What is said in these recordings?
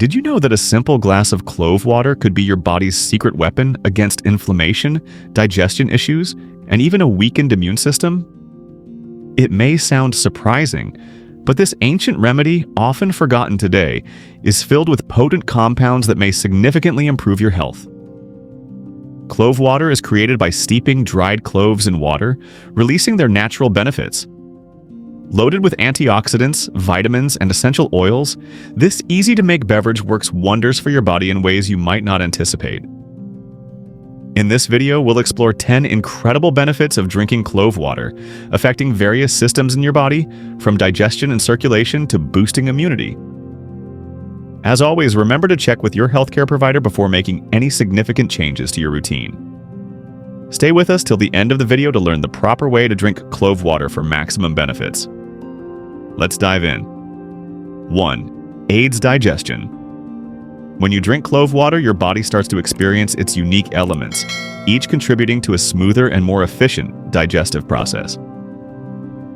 Did you know that a simple glass of clove water could be your body's secret weapon against inflammation, digestion issues, and even a weakened immune system? It may sound surprising, but this ancient remedy, often forgotten today, is filled with potent compounds that may significantly improve your health. Clove water is created by steeping dried cloves in water, releasing their natural benefits. Loaded with antioxidants, vitamins, and essential oils, this easy-to-make beverage works wonders for your body in ways you might not anticipate. In this video, we'll explore 10 incredible benefits of drinking clove water, affecting various systems in your body, from digestion and circulation to boosting immunity. As always, remember to check with your healthcare provider before making any significant changes to your routine. Stay with us till the end of the video to learn the proper way to drink clove water for maximum benefits. Let's dive in. 1. Aids digestion. When you drink clove water, your body starts to experience its unique elements, each contributing to a smoother and more efficient digestive process.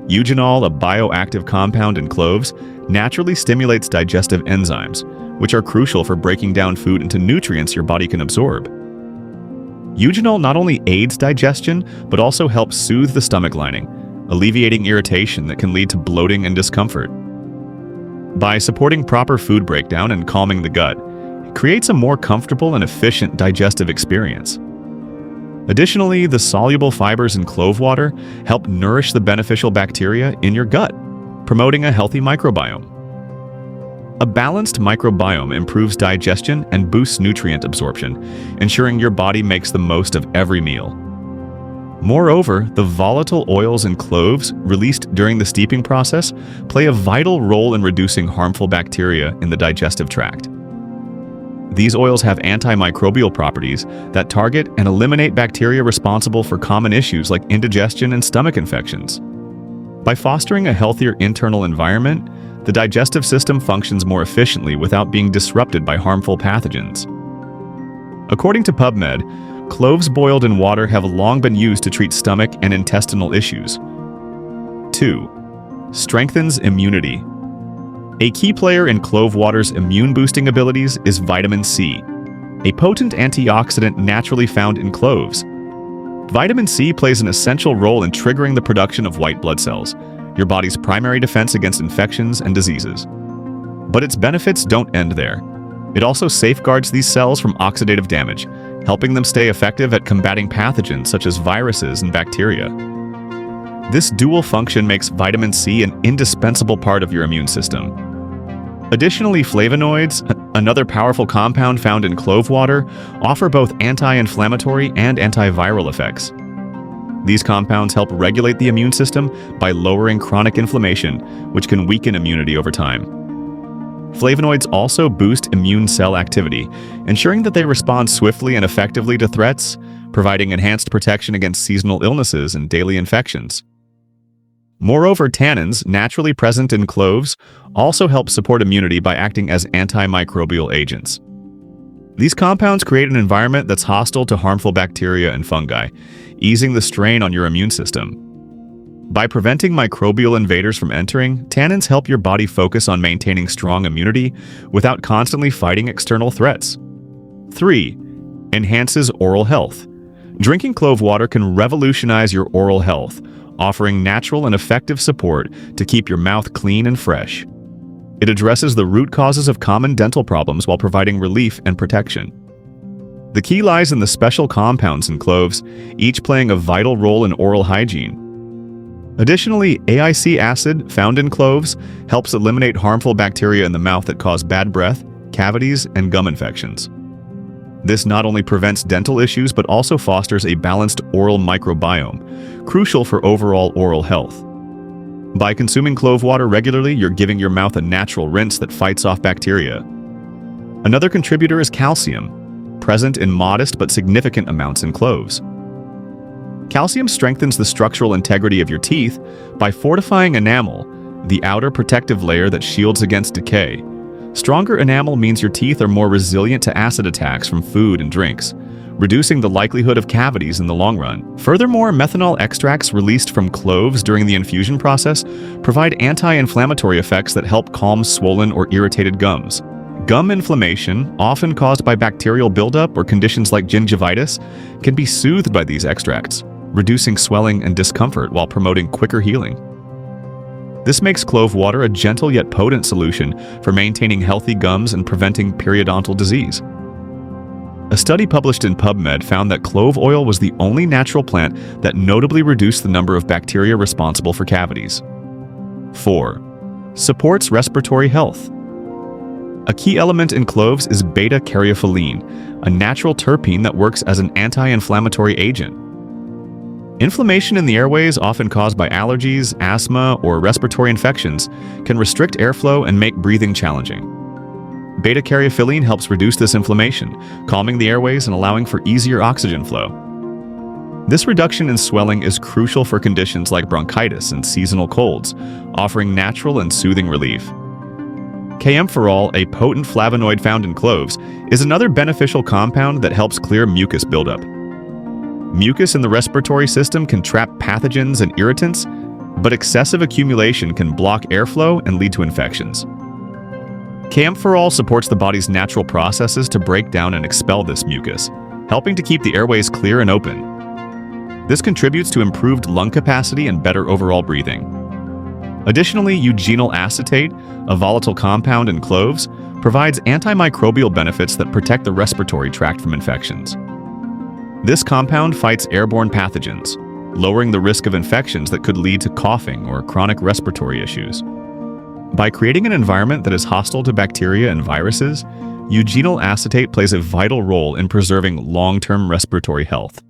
Eugenol, a bioactive compound in cloves, naturally stimulates digestive enzymes, which are crucial for breaking down food into nutrients your body can absorb. Eugenol not only aids digestion, but also helps soothe the stomach lining, alleviating irritation that can lead to bloating and discomfort. By supporting proper food breakdown and calming the gut, it creates a more comfortable and efficient digestive experience. Additionally, the soluble fibers in clove water help nourish the beneficial bacteria in your gut, promoting a healthy microbiome. A balanced microbiome improves digestion and boosts nutrient absorption, ensuring your body makes the most of every meal. Moreover, the volatile oils in cloves released during the steeping process play a vital role in reducing harmful bacteria in the digestive tract. These oils have antimicrobial properties that target and eliminate bacteria responsible for common issues like indigestion and stomach infections. By fostering a healthier internal environment, the digestive system functions more efficiently without being disrupted by harmful pathogens. According to PubMed, cloves boiled in water have long been used to treat stomach and intestinal issues. 2. Strengthens immunity. A key player in clove water's immune-boosting abilities is vitamin C, a potent antioxidant naturally found in cloves. Vitamin C plays an essential role in triggering the production of white blood cells, your body's primary defense against infections and diseases. But its benefits don't end there. It also safeguards these cells from oxidative damage, helping them stay effective at combating pathogens such as viruses and bacteria. This dual function makes vitamin C an indispensable part of your immune system. Additionally, flavonoids, another powerful compound found in clove water, offer both anti-inflammatory and antiviral effects. These compounds help regulate the immune system by lowering chronic inflammation, which can weaken immunity over time. Flavonoids also boost immune cell activity, ensuring that they respond swiftly and effectively to threats, providing enhanced protection against seasonal illnesses and daily infections. Moreover, tannins, naturally present in cloves, also help support immunity by acting as antimicrobial agents. These compounds create an environment that's hostile to harmful bacteria and fungi, easing the strain on your immune system. By preventing microbial invaders from entering, tannins help your body focus on maintaining strong immunity without constantly fighting external threats. 3. Enhances oral health. Drinking clove water can revolutionize your oral health, offering natural and effective support to keep your mouth clean and fresh. It addresses the root causes of common dental problems while providing relief and protection. The key lies in the special compounds in cloves, each playing a vital role in oral hygiene. Additionally, AIC acid, found in cloves, helps eliminate harmful bacteria in the mouth that cause bad breath, cavities, and gum infections. This not only prevents dental issues but also fosters a balanced oral microbiome, crucial for overall oral health. By consuming clove water regularly, you're giving your mouth a natural rinse that fights off bacteria. Another contributor is calcium, present in modest but significant amounts in cloves. Calcium strengthens the structural integrity of your teeth by fortifying enamel, the outer protective layer that shields against decay. Stronger enamel means your teeth are more resilient to acid attacks from food and drinks, reducing the likelihood of cavities in the long run. Furthermore, methanol extracts released from cloves during the infusion process provide anti-inflammatory effects that help calm swollen or irritated gums, Gum inflammation, often caused by bacterial buildup or conditions like gingivitis, can be soothed by these extracts, reducing swelling and discomfort while promoting quicker healing. This makes clove water a gentle yet potent solution for maintaining healthy gums and preventing periodontal disease. A study published in PubMed found that clove oil was the only natural plant that notably reduced the number of bacteria responsible for cavities. 4. Supports respiratory health. A key element in cloves is beta-caryophyllene, a natural terpene that works as an anti-inflammatory agent. Inflammation in the airways, often caused by allergies, asthma, or respiratory infections, can restrict airflow and make breathing challenging. Beta-caryophyllene helps reduce this inflammation, calming the airways and allowing for easier oxygen flow. This reduction in swelling is crucial for conditions like bronchitis and seasonal colds, offering natural and soothing relief. Kaempferol, a potent flavonoid found in cloves, is another beneficial compound that helps clear mucus buildup. Mucus in the respiratory system can trap pathogens and irritants, but excessive accumulation can block airflow and lead to infections. Kaempferol supports the body's natural processes to break down and expel this mucus, helping to keep the airways clear and open. This contributes to improved lung capacity and better overall breathing. Additionally, eugenyl acetate, a volatile compound in cloves, provides antimicrobial benefits that protect the respiratory tract from infections. This compound fights airborne pathogens, lowering the risk of infections that could lead to coughing or chronic respiratory issues. By creating an environment that is hostile to bacteria and viruses, eugenyl acetate plays a vital role in preserving long-term respiratory health.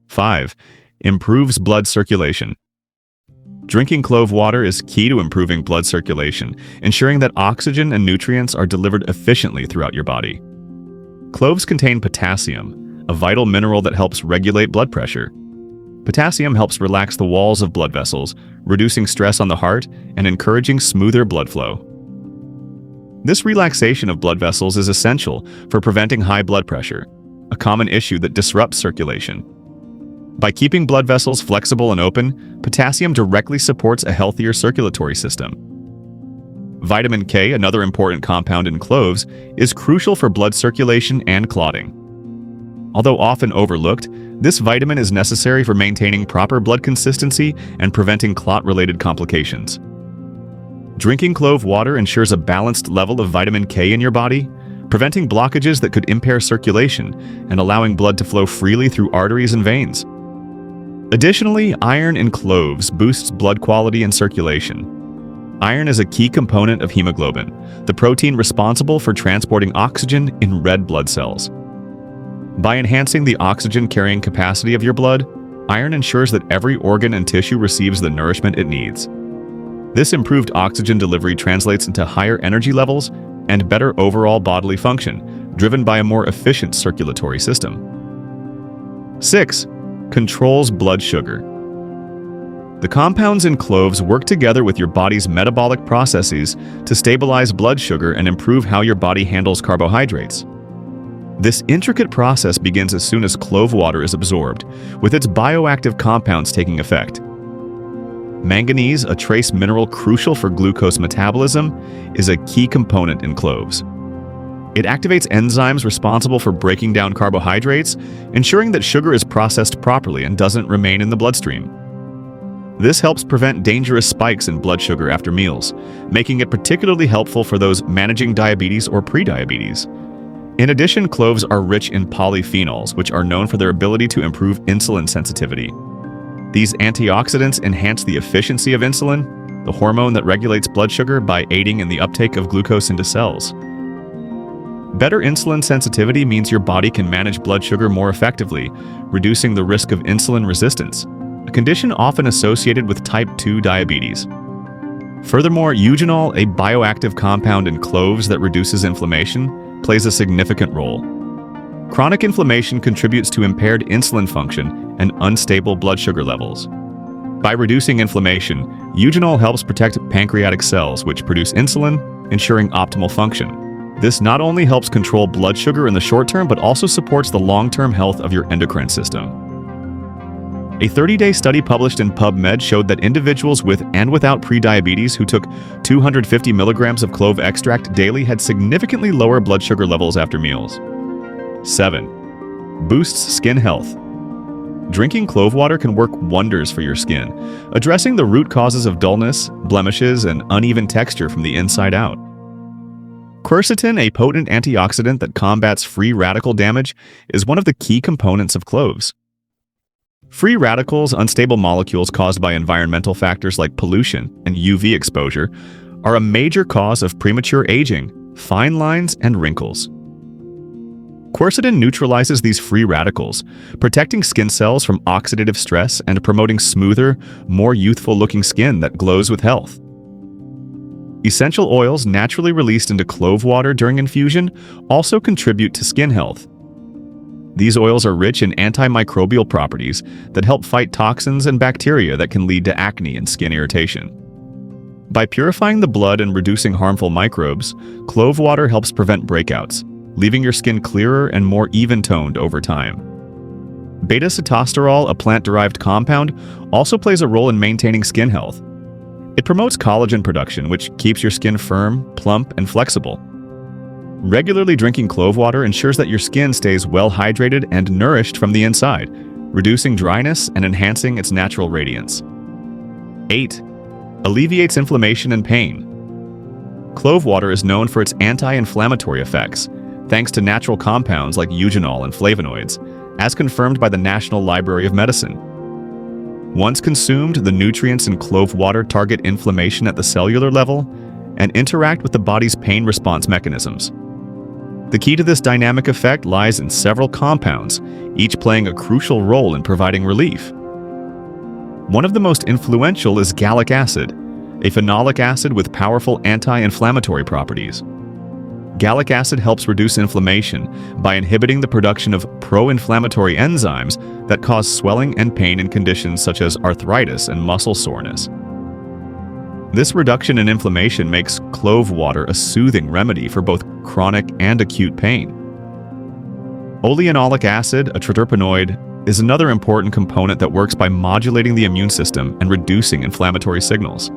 5. Improves blood circulation. Drinking clove water is key to improving blood circulation, ensuring that oxygen and nutrients are delivered efficiently throughout your body. Cloves contain potassium, a vital mineral that helps regulate blood pressure. Potassium helps relax the walls of blood vessels, reducing stress on the heart and encouraging smoother blood flow. This relaxation of blood vessels is essential for preventing high blood pressure, a common issue that disrupts circulation. By keeping blood vessels flexible and open, potassium directly supports a healthier circulatory system. Vitamin K, another important compound in cloves, is crucial for blood circulation and clotting. Although often overlooked, this vitamin is necessary for maintaining proper blood consistency and preventing clot-related complications. Drinking clove water ensures a balanced level of vitamin K in your body, preventing blockages that could impair circulation and allowing blood to flow freely through arteries and veins. Additionally, iron in cloves boosts blood quality and circulation. Iron is a key component of hemoglobin, the protein responsible for transporting oxygen in red blood cells. By enhancing the oxygen-carrying capacity of your blood, iron ensures that every organ and tissue receives the nourishment it needs. This improved oxygen delivery translates into higher energy levels and better overall bodily function, driven by a more efficient circulatory system. 6. Controls blood sugar. The compounds in cloves work together with your body's metabolic processes to stabilize blood sugar and improve how your body handles carbohydrates. This intricate process begins as soon as clove water is absorbed, with its bioactive compounds taking effect. Manganese, a trace mineral crucial for glucose metabolism, is a key component in cloves. It activates enzymes responsible for breaking down carbohydrates, ensuring that sugar is processed properly and doesn't remain in the bloodstream. This helps prevent dangerous spikes in blood sugar after meals, making it particularly helpful for those managing diabetes or prediabetes. In addition, cloves are rich in polyphenols, which are known for their ability to improve insulin sensitivity. These antioxidants enhance the efficiency of insulin, the hormone that regulates blood sugar, by aiding in the uptake of glucose into cells. Better insulin sensitivity means your body can manage blood sugar more effectively, reducing the risk of insulin resistance, a condition often associated with type 2 diabetes. Furthermore, eugenol, a bioactive compound in cloves that reduces inflammation, plays a significant role. Chronic inflammation contributes to impaired insulin function and unstable blood sugar levels. By reducing inflammation, eugenol helps protect pancreatic cells, which produce insulin, ensuring optimal function. This not only helps control blood sugar in the short term, but also supports the long-term health of your endocrine system. A 30-day study published in PubMed showed that individuals with and without prediabetes who took 250 milligrams of clove extract daily had significantly lower blood sugar levels after meals. 7. Boosts skin health. Drinking clove water can work wonders for your skin, addressing the root causes of dullness, blemishes, and uneven texture from the inside out. Quercetin, a potent antioxidant that combats free radical damage, is one of the key components of cloves. Free radicals, unstable molecules caused by environmental factors like pollution and UV exposure, are a major cause of premature aging, fine lines, and wrinkles. Quercetin neutralizes these free radicals, protecting skin cells from oxidative stress and promoting smoother, more youthful-looking skin that glows with health. Essential oils naturally released into clove water during infusion also contribute to skin health. These oils are rich in antimicrobial properties that help fight toxins and bacteria that can lead to acne and skin irritation. By purifying the blood and reducing harmful microbes, clove water helps prevent breakouts, leaving your skin clearer and more even-toned over time. Beta-sitosterol, a plant-derived compound, also plays a role in maintaining skin health. It promotes collagen production, which keeps your skin firm, plump, and flexible. Regularly drinking clove water ensures that your skin stays well hydrated and nourished from the inside, reducing dryness and enhancing its natural radiance. 8. Alleviates inflammation and pain. Clove water is known for its anti-inflammatory effects, thanks to natural compounds like eugenol and flavonoids, as confirmed by the National Library of Medicine. Once consumed, the nutrients in clove water target inflammation at the cellular level and interact with the body's pain response mechanisms. The key to this dynamic effect lies in several compounds, each playing a crucial role in providing relief. One of the most influential is gallic acid, a phenolic acid with powerful anti-inflammatory properties. Gallic acid helps reduce inflammation by inhibiting the production of pro-inflammatory enzymes that cause swelling and pain in conditions such as arthritis and muscle soreness. This reduction in inflammation makes clove water a soothing remedy for both chronic and acute pain. Oleanolic acid, a triterpenoid, is another important component that works by modulating the immune system and reducing inflammatory signals.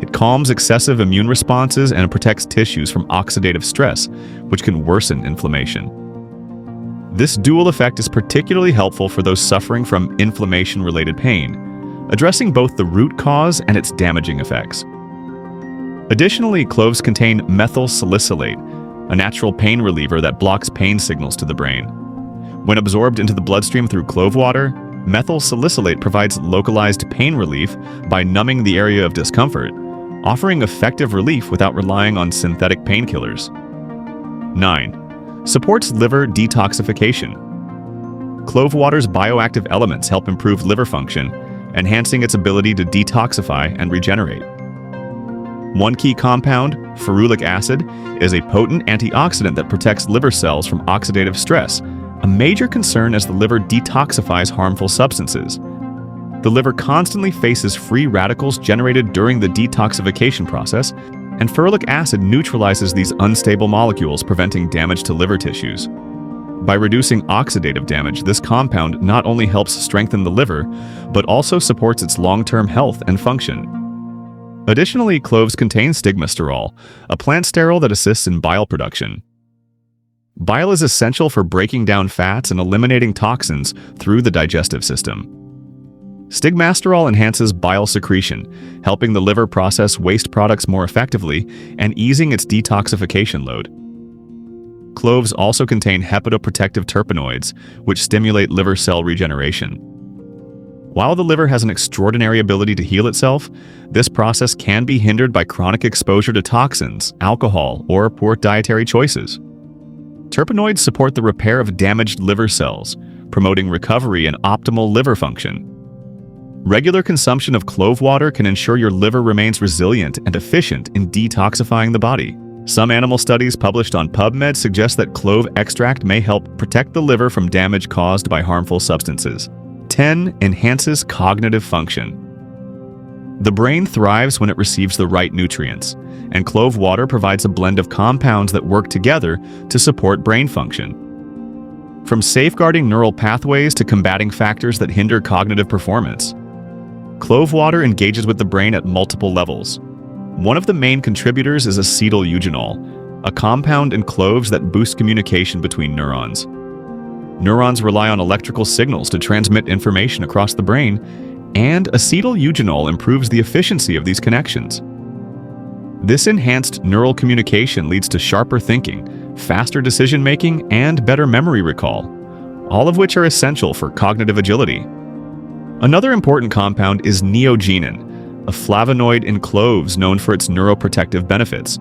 It calms excessive immune responses and protects tissues from oxidative stress, which can worsen inflammation. This dual effect is particularly helpful for those suffering from inflammation-related pain, addressing both the root cause and its damaging effects. Additionally, cloves contain methyl salicylate, a natural pain reliever that blocks pain signals to the brain. When absorbed into the bloodstream through clove water, methyl salicylate provides localized pain relief by numbing the area of discomfort, offering effective relief without relying on synthetic painkillers. 9. Supports liver detoxification. Clove water's bioactive elements help improve liver function, enhancing its ability to detoxify and regenerate. One key compound, ferulic acid, is a potent antioxidant that protects liver cells from oxidative stress, a major concern as the liver detoxifies harmful substances. The liver constantly faces free radicals generated during the detoxification process, and ferulic acid neutralizes these unstable molecules, preventing damage to liver tissues. By reducing oxidative damage, this compound not only helps strengthen the liver, but also supports its long-term health and function. Additionally, cloves contain stigmasterol, a plant sterol that assists in bile production. Bile is essential for breaking down fats and eliminating toxins through the digestive system. Stigmasterol enhances bile secretion, helping the liver process waste products more effectively and easing its detoxification load. Cloves also contain hepatoprotective terpenoids, which stimulate liver cell regeneration. While the liver has an extraordinary ability to heal itself, this process can be hindered by chronic exposure to toxins, alcohol, or poor dietary choices. Terpenoids support the repair of damaged liver cells, promoting recovery and optimal liver function. Regular consumption of clove water can ensure your liver remains resilient and efficient in detoxifying the body. Some animal studies published on PubMed suggest that clove extract may help protect the liver from damage caused by harmful substances. 10. Enhances cognitive function. The brain thrives when it receives the right nutrients, and clove water provides a blend of compounds that work together to support brain function. from safeguarding neural pathways to combating factors that hinder cognitive performance. Clove water engages with the brain at multiple levels. One of the main contributors is acetyl-eugenol, a compound in cloves that boosts communication between neurons. Neurons rely on electrical signals to transmit information across the brain, and acetyl-eugenol improves the efficiency of these connections. This enhanced neural communication leads to sharper thinking, faster decision-making, and better memory recall, all of which are essential for cognitive agility. Another important compound is neogenin, a flavonoid in cloves known for its neuroprotective benefits.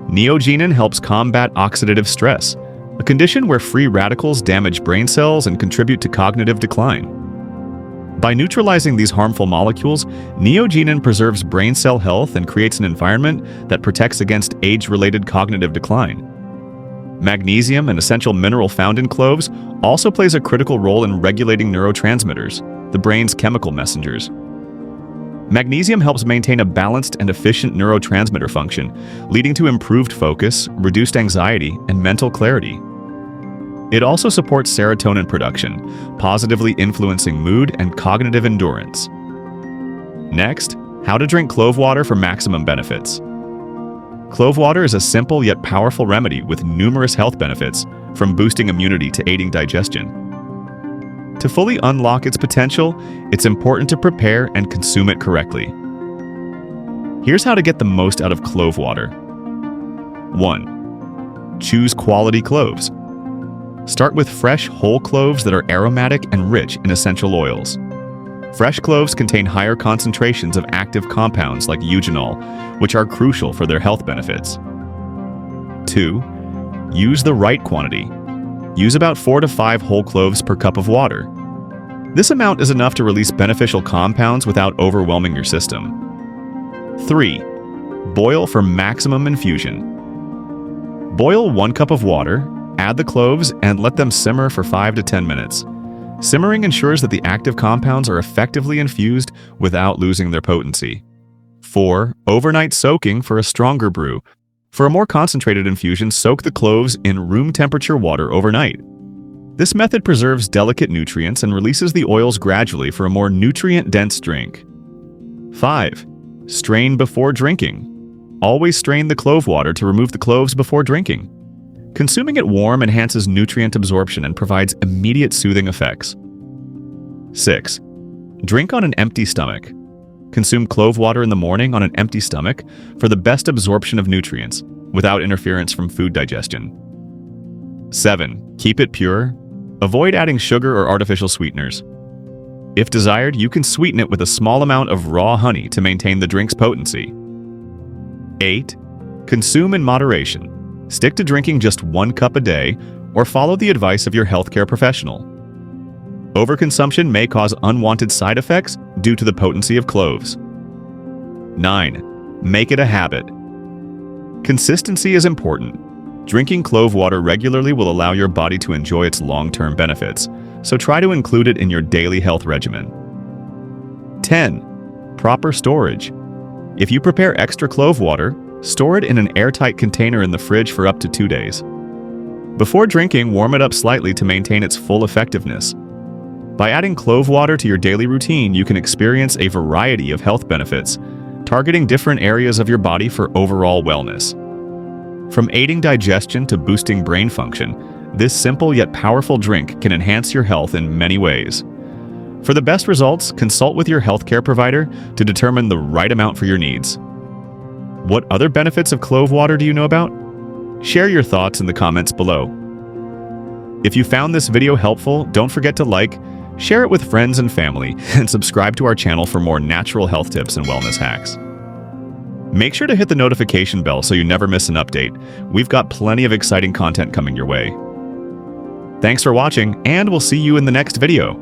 Neogenin helps combat oxidative stress, a condition where free radicals damage brain cells and contribute to cognitive decline. By neutralizing these harmful molecules, neogenin preserves brain cell health and creates an environment that protects against age-related cognitive decline. Magnesium, an essential mineral found in cloves, also plays a critical role in regulating neurotransmitters, the brain's chemical messengers. Magnesium helps maintain a balanced and efficient neurotransmitter function, leading to improved focus, reduced anxiety, and mental clarity. It also supports serotonin production, positively influencing mood and cognitive endurance. Next, how to drink clove water for maximum benefits. Clove water is a simple yet powerful remedy with numerous health benefits, from boosting immunity to aiding digestion. To fully unlock its potential, it's important to prepare and consume it correctly. Here's how to get the most out of clove water. 1. Choose quality cloves. Start with fresh, whole cloves that are aromatic and rich in essential oils. Fresh cloves contain higher concentrations of active compounds like eugenol, which are crucial for their health benefits. 2. Use the right quantity. Use about 4 to 5 whole cloves per cup of water. This amount is enough to release beneficial compounds without overwhelming your system. 3. Boil for maximum infusion. Boil 1 cup of water, add the cloves, and let them simmer for 5 to 10 minutes. Simmering ensures that the active compounds are effectively infused without losing their potency. 4. Overnight soaking for a stronger brew. For a more concentrated infusion, soak the cloves in room temperature water overnight. This method preserves delicate nutrients and releases the oils gradually for a more nutrient-dense drink. 5. Strain before drinking. Always strain the clove water to remove the cloves before drinking. Consuming it warm enhances nutrient absorption and provides immediate soothing effects. 6. Drink on an empty stomach. Consume clove water in the morning on an empty stomach for the best absorption of nutrients, without interference from food digestion. 7. Keep it pure. Avoid adding sugar or artificial sweeteners. If desired, you can sweeten it with a small amount of raw honey to maintain the drink's potency. 8. Consume in moderation. Stick to drinking just 1 cup a day, or follow the advice of your healthcare professional. Overconsumption may cause unwanted side effects due to the potency of cloves. 9. Make it a habit. Consistency is important. Drinking clove water regularly will allow your body to enjoy its long-term benefits, so try to include it in your daily health regimen. 10. Proper storage. If you prepare extra clove water, store it in an airtight container in the fridge for up to 2 days. Before drinking, warm it up slightly to maintain its full effectiveness. By adding clove water to your daily routine, you can experience a variety of health benefits, targeting different areas of your body for overall wellness. From aiding digestion to boosting brain function, this simple yet powerful drink can enhance your health in many ways. For the best results, consult with your healthcare provider to determine the right amount for your needs. What other benefits of clove water do you know about? Share your thoughts in the comments below. If you found this video helpful, don't forget to like, share it with friends and family, and subscribe to our channel for more natural health tips and wellness hacks. Make sure to hit the notification bell so you never miss an update. We've got plenty of exciting content coming your way. Thanks for watching, and we'll see you in the next video.